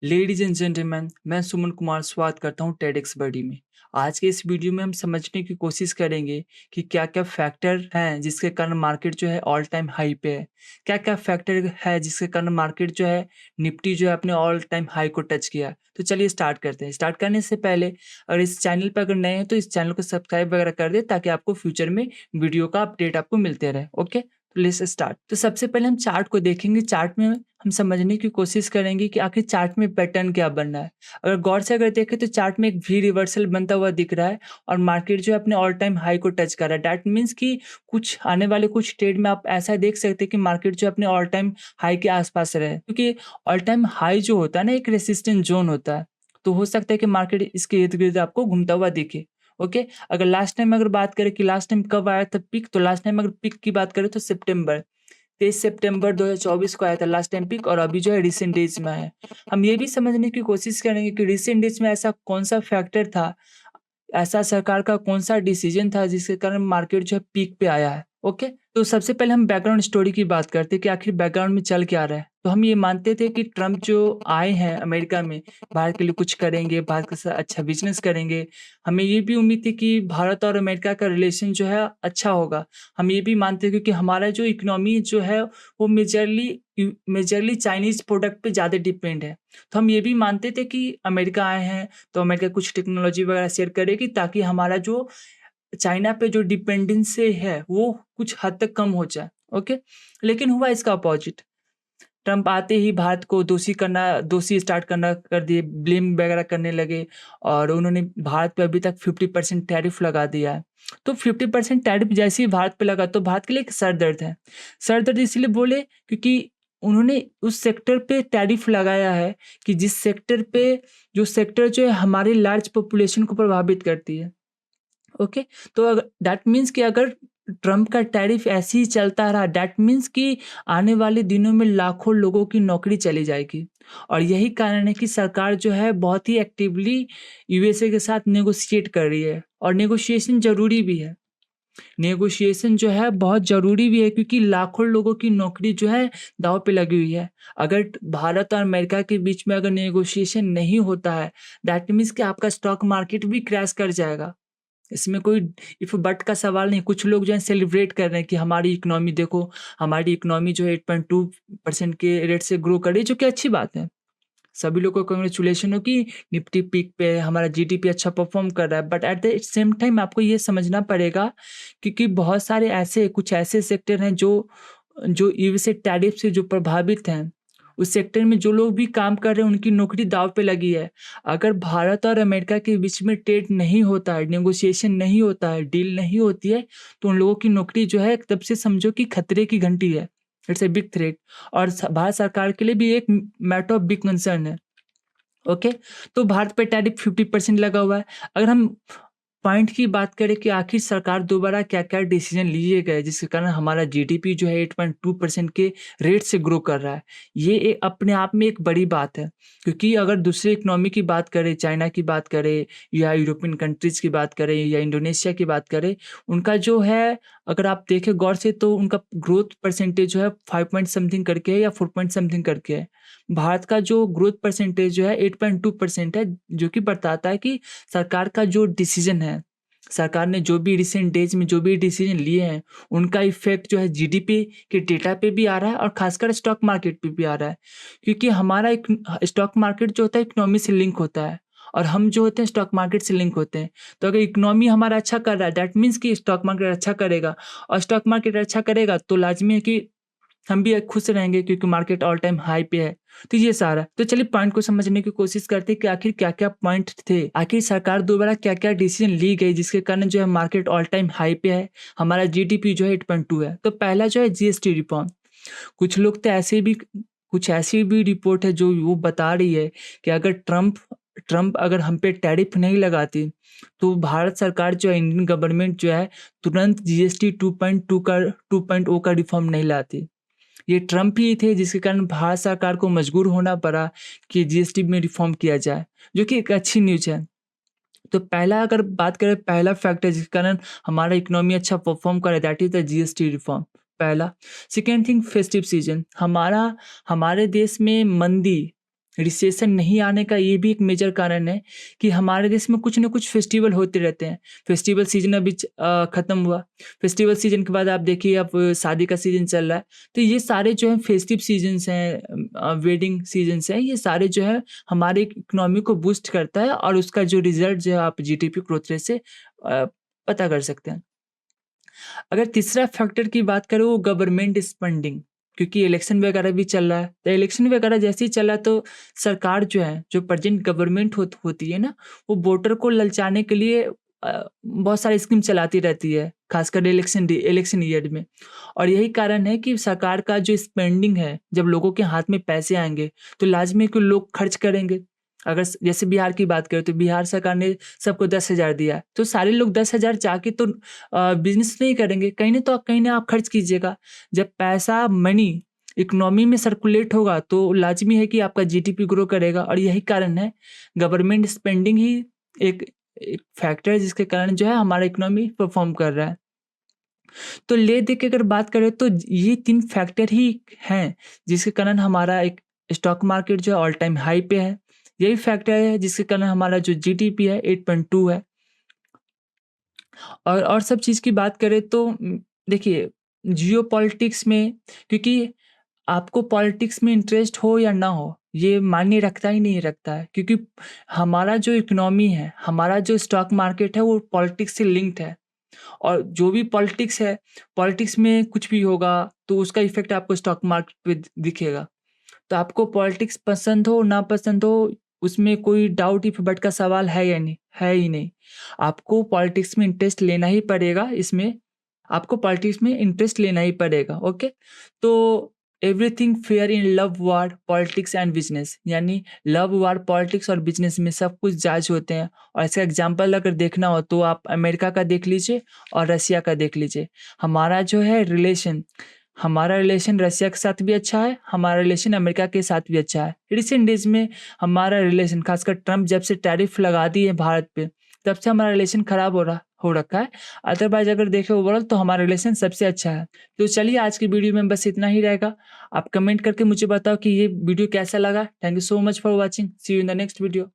Ladies and gentleman, मैं सुमन कुमार स्वागत करता हूं टेडेक्स बडी में। आज के इस वीडियो में हम समझने की कोशिश करेंगे कि क्या-क्या फैक्टर हैं जिसके कारण मार्केट जो है ऑल टाइम हाई पे है। क्या-क्या फैक्टर है जिसके कारण मार्केट जो है निफ्टी जो है अपने ऑल टाइम हाई को टच किया। तो चलिए स्टार्ट करते हैं। स्टार्ट करने से पहले अगर इस चैनल पर अगर नए हैं तो इस चैनल को सब्सक्राइब वगैरह कर दें ताकि आपको फ्यूचर में वीडियो का अपडेट आपको मिलते रहे। ओके? तो लेट्स स्टार्ट। तो सबसे पहले हम चार्ट को देखेंगे। चार्ट में हम समझने की कोशिश करेंगे कि आखिर चार्ट में पैटर्न क्या बन रहा है। अगर गौर से अगर देखें तो चार्ट में एक वी रिवर्सल बनता हुआ दिख रहा है और मार्केट जो है अपने ऑल टाइम हाई को टच कर रहा है। दैट मीन्स कि कुछ आने वाले कुछ ट्रेड में आप ऐसा देख सकते हैं कि मार्केट जो है अपने ऑल टाइम हाई के आसपास रहे, क्योंकि ऑल टाइम हाई जो होता है ना एक रेसिस्टेंट जोन होता है। तो हो सकता है कि मार्केट इसके इर्द गिर्द आपको घूमता हुआ दिखे। ओके, अगर लास्ट टाइम अगर बात करें कि लास्ट टाइम कब आया था पीक, तो लास्ट टाइम अगर पीक की बात करें तो सितंबर 23 सितंबर 2024 को आया था लास्ट टाइम पीक, और अभी जो है रिसेंट डेज में है। हम ये भी समझने की कोशिश करेंगे कि रिसेंट डेज में ऐसा कौन-सा फैक्टर था, ऐसा सरकार का कौन-सा डिसीजन था जिसके कारण मार्केट जो है पीक पे आया है। ओके? तो सबसे पहले हम बैकग्राउंड स्टोरी की बात करते हैं कि आखिर बैकग्राउंड में चल क्या रहा है। तो हम ये मानते थे कि ट्रम्प जो आए हैं अमेरिका में, भारत के लिए कुछ करेंगे, भारत के साथ अच्छा बिज़नेस करेंगे। हमें ये भी उम्मीद थी कि भारत और अमेरिका का रिलेशन जो है अच्छा होगा। हम ये भी मानते हैं क्योंकि हमारा जो इकोनॉमी जो है वो मेजरली चाइनीज़ प्रोडक्ट पे ज़्यादा डिपेंड है। तो हम ये भी मानते थे कि अमेरिका आए हैं तो अमेरिका कुछ टेक्नोलॉजी वगैरह शेयर करेगी ताकि हमारा जो चाइना पे जो डिपेंडेंसी है वो कुछ हद तक कम हो जाए। ओके? लेकिन हुआ इसका अपोजिट। ट्रम्प आते ही भारत को दोषी स्टार्ट करना कर दिए, ब्लेम वगैरह करने लगे और उन्होंने भारत पे अभी तक 50% टैरिफ लगा दिया है। तो 50% टैरिफ जैसे ही भारत पे लगा तो भारत के लिए एक सर दर्द है। सर दर्द इसलिए बोले क्योंकि उन्होंने उस सेक्टर पे टैरिफ लगाया है कि जिस सेक्टर पे जो है हमारी लार्ज पॉपुलेशन को प्रभावित करती है। ओके, तो दैट मीन्स कि अगर ट्रम्प का टैरिफ ऐसे ही चलता रहा, दैट मीन्स कि आने वाले दिनों में लाखों लोगों की नौकरी चली जाएगी। और यही कारण है कि सरकार जो है बहुत ही एक्टिवली यूएसए के साथ नेगोशिएट कर रही है, और नेगोशिएशन ज़रूरी भी है। नेगोशिएशन जो है बहुत ज़रूरी भी है क्योंकि लाखों लोगों की नौकरी जो है दाँव पे लगी हुई है। अगर भारत और अमेरिका के बीच में अगर नेगोशिएशन नहीं होता है, दैट मीन्स कि आपका स्टॉक मार्केट भी क्रैश कर जाएगा। इसमें कोई इफ बट का सवाल नहीं। कुछ लोग जो है सेलिब्रेट कर रहे हैं कि हमारी इकोनॉमी देखो, हमारी इकोनॉमी जो है 8.2% के रेट से ग्रो कर रही है, जो कि अच्छी बात है। सभी लोगों को कांग्रेचुलेशन हो कि निफ्टी पीक पे है, हमारा जीडीपी अच्छा परफॉर्म कर रहा है। But at the same time आपको ये समझना पड़ेगा क्योंकि बहुत सारे कुछ ऐसे सेक्टर हैं जो जो यूएसए टैरिफ से जो प्रभावित हैं। उस सेक्टर में जो लोग भी काम कर रहे हैं उनकी नौकरी दाँव पे लगी है। अगर भारत और अमेरिका के बीच में ट्रेड नहीं होता है, नेगोशिएशन नहीं होता है, डील नहीं होती है, तो उन लोगों की नौकरी जो है तब से समझो कि खतरे की घंटी है। इट्स अ बिग थ्रेट, और भारत सरकार के लिए भी एक मैटर ऑफ बिग कंसर्न है। ओके, तो भारत पे टैरिफ 50% लगा हुआ है। अगर हम पॉइंट की बात करें कि आखिर सरकार द्वारा क्या-क्या डिसीजन लिए गए जिसके कारण हमारा जीडीपी जो है 8.2% के रेट से ग्रो कर रहा है। ये अपने आप में एक बड़ी बात है, क्योंकि अगर दूसरे इकोनॉमी की बात करें, चाइना की बात करें या यूरोपियन कंट्रीज़ की बात करें या इंडोनेशिया की बात करें, उनका जो है अगर आप देखें गौर से तो उनका ग्रोथ परसेंटेज जो है 5 पॉइंट समथिंग करके है या 4 पॉइंट समथिंग करके है। भारत का जो ग्रोथ परसेंटेज जो है 8.2% है, जो कि बताता है कि सरकार का जो डिसीजन है, सरकार ने जो भी रिसेंट डेज में जो भी डिसीजन लिए हैं, उनका इफ़ेक्ट जो है जीडीपी के डेटा पे भी आ रहा है और खासकर स्टॉक मार्केट पे भी आ रहा है। क्योंकि हमारा एक स्टॉक मार्केट जो होता है इकोनॉमी से लिंक होता है और हम जो होते हैं स्टॉक मार्केट से लिंक होते हैं। तो अगर इकोनॉमी हमारा अच्छा कर रहा है, दैट मीन्स कि स्टॉक मार्केट अच्छा करेगा, और स्टॉक मार्केट अच्छा करेगा तो लाज़मी है कि हम भी खुश रहेंगे क्योंकि मार्केट ऑल टाइम हाई पे है। तो ये सारा, तो चलिए पॉइंट को समझने की कोशिश करते हैं कि आखिर क्या-क्या पॉइंट थे। आखिर सरकार द्वारा क्या-क्या डिसीजन ली गई जिसके कारण जो है मार्केट ऑल टाइम हाई पे है, हमारा जीडीपी जो है 8.2 है। तो पहला जो है जीएसटी रिफॉर्म। कुछ लोग तो कुछ ऐसी भी रिपोर्ट है जो वो बता रही है कि अगर ट्रम्प अगर हम पे टैरिफ नहीं लगाती, तो भारत सरकार जो है, इंडियन गवर्नमेंट जो है, तुरंत जीएसटी 2.0 का रिफॉर्म नहीं लाती। ये ट्रम्प ही थे जिसके कारण भारत सरकार को मजबूर होना पड़ा कि जीएसटी में रिफ़ॉर्म किया जाए, जो कि एक अच्छी न्यूज़ है। तो पहला अगर बात करें, पहला फैक्टर जिसके कारण हमारा इकोनॉमी अच्छा परफ़ॉर्म करे, that is the GST reform, पहला। Second thing, festive season. हमारे देश में मंदी रिसेशन नहीं आने का ये भी एक मेजर कारण है कि हमारे देश में कुछ ना कुछ फेस्टिवल होते रहते हैं। फेस्टिवल सीजन अभी ख़त्म हुआ। फेस्टिवल सीजन के बाद आप देखिए अब शादी का सीजन चल रहा है। तो ये सारे जो है फेस्टिव सीजन्स हैं, वेडिंग सीजन्स हैं, ये सारे जो है हमारे इकोनॉमी को बूस्ट करता है और उसका जो रिजल्ट जो है आप जीडीपी ग्रोथ रेट से पता कर सकते हैं। अगर तीसरा फैक्टर की बात करें वो गवर्नमेंट स्पेंडिंग, क्योंकि इलेक्शन वगैरह भी चल रहा है। तो इलेक्शन वगैरह जैसे ही चला तो सरकार जो है, जो प्रेजेंट गवर्नमेंट होती है ना, वो वोटर को ललचाने के लिए बहुत सारी स्कीम चलाती रहती है, खासकर इलेक्शन ईयर में। और यही कारण है कि सरकार का जो स्पेंडिंग है, जब लोगों के हाथ में पैसे आएंगे तो लाजमी है कि लोग खर्च करेंगे। अगर जैसे बिहार की बात करें तो बिहार सरकार ने सबको 10,000 दिया है, तो सारे लोग 10,000 चाह के तो बिजनेस नहीं करेंगे, कहीं ना आप खर्च कीजिएगा। जब पैसा मनी इकोनॉमी में सर्कुलेट होगा तो लाजमी है कि आपका जीडीपी ग्रो करेगा। और यही कारण है गवर्नमेंट स्पेंडिंग ही एक एक फैक्टर है जिसके कारण जो है हमारा इकोनॉमी परफॉर्म कर रहा है। तो ले दे के अगर बात करें तो ये 3 फैक्टर ही हैं जिसके कारण हमारा एक स्टॉक मार्केट जो है ऑल टाइम हाई पे है। यही फैक्टर है जिसके कारण हमारा जो जीडीपी है 8.2 है। और सब चीज़ की बात करें तो देखिए जियोपॉलिटिक्स में, क्योंकि आपको पॉलिटिक्स में इंटरेस्ट हो या ना हो, ये मायने रखता ही नहीं रखता है, क्योंकि हमारा जो इकोनॉमी है, हमारा जो स्टॉक मार्केट है वो पॉलिटिक्स से लिंक्ड है। और जो भी पॉलिटिक्स है, पॉलिटिक्स में कुछ भी होगा तो उसका इफ़ेक्ट आपको स्टॉक मार्केट पे दिखेगा। तो आपको पॉलिटिक्स पसंद हो ना पसंद हो, उसमें कोई डाउट इफ बट का सवाल है या नहीं, है ही नहीं। आपको पॉलिटिक्स में इंटरेस्ट लेना ही पड़ेगा, इसमें आपको पॉलिटिक्स में इंटरेस्ट लेना ही पड़ेगा। ओके, तो everything fair in love war politics and business, यानी लव वार पॉलिटिक्स और बिजनेस में सब कुछ जायज होते हैं। और इसका एग्जांपल अगर देखना हो तो आप अमेरिका का देख लीजिए और रसिया का देख लीजिए। हमारा रिलेशन रसिया के साथ भी अच्छा है, हमारा रिलेशन अमेरिका के साथ भी अच्छा है। रिसेंट डेज में हमारा रिलेशन, खासकर ट्रम्प जब से टैरिफ लगा दी है भारत पे, तब से हमारा रिलेशन खराब हो रखा है। अदरवाइज अगर देखें ओवरऑल तो हमारा रिलेशन सबसे अच्छा है। तो चलिए आज की वीडियो में बस इतना ही रहेगा। आप कमेंट करके मुझे बताओ कि ये वीडियो कैसा लगा। Thank you so much for watching. See you in the next video.